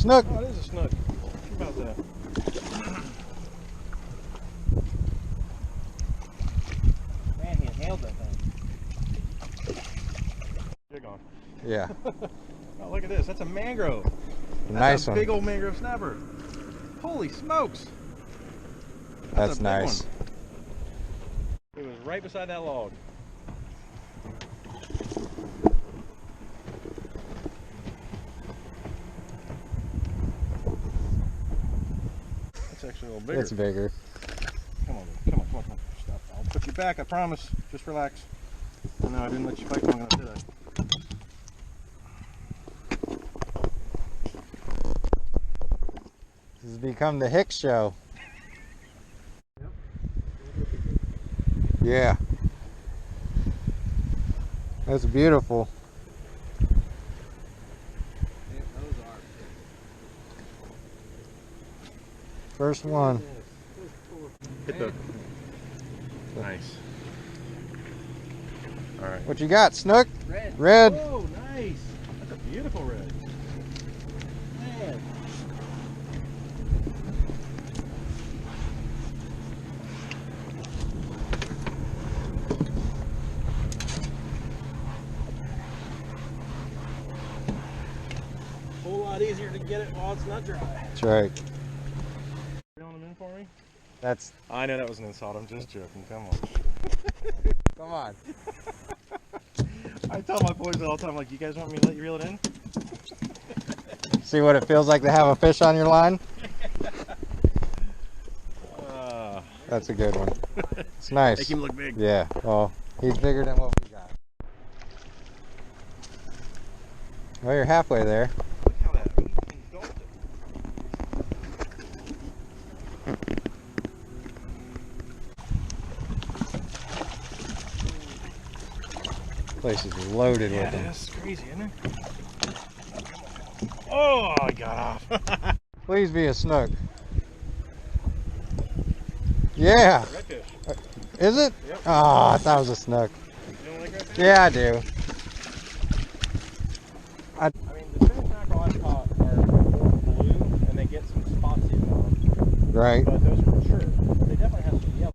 snook. Oh, it is a snook. How about that? Man, he inhaled that thing. Jig on. Yeah. Oh, look at this. That's a mangrove. Nice a one. big old mangrove snapper. Holy smokes. That's a big nice. one. It was right beside that log. That's actually a little bigger. It's bigger. Come on, come on, come on, come on. Stop. I'll put you back, I promise. Just relax. Oh, no, I didn't let you fight long enough, did I? This has become the Hicks show. Yep. Yeah. That's beautiful. Yeah, those are. First one. Hit the... Nice. All right. What you got, snook? Red. Red. Oh, nice. That's a beautiful red. Man. Whole lot easier to get it while it's not dry. That's right. Reeling them in for me? That's. I know that was an insult. I'm just joking. Come on. Come on. I tell my boys all the time, like, you guys want me to let you reel it in? See what it feels like to have a fish on your line? That's a good one. It's nice. Make him look big. Yeah. Well, he's bigger than what we got. Well, you're halfway there. Look how that engulfed it. Place is loaded with them. That's crazy, isn't it? Oh, I got off. Please be a snook. Yeah. Redfish. Is it? Yep. Oh, I thought it was a snook. You don't like redfish? Yeah, I do. I mean, the Spanish mackerel I've caught are blue, and they get some spots even on them. Right. But those are mature. They definitely have some yellow.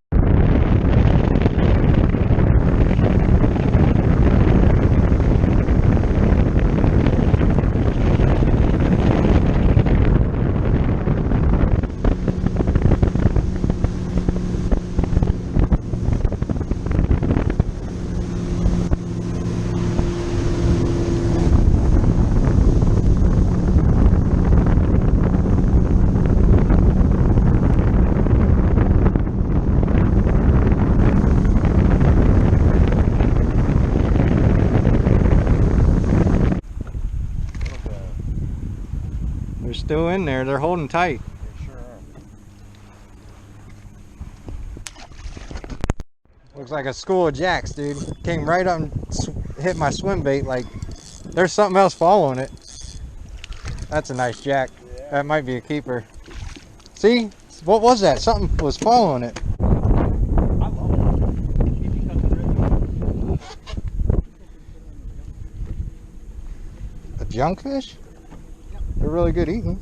They're still in there. They're holding tight. They sure are. Looks like a school of jacks, dude. Came right up and hit my swim bait like there's something else following it. That's a nice jack. Yeah. That might be a keeper. See? What was that? Something was following it. I love them. If you cut the rhythm. A junkfish? They're really good eating.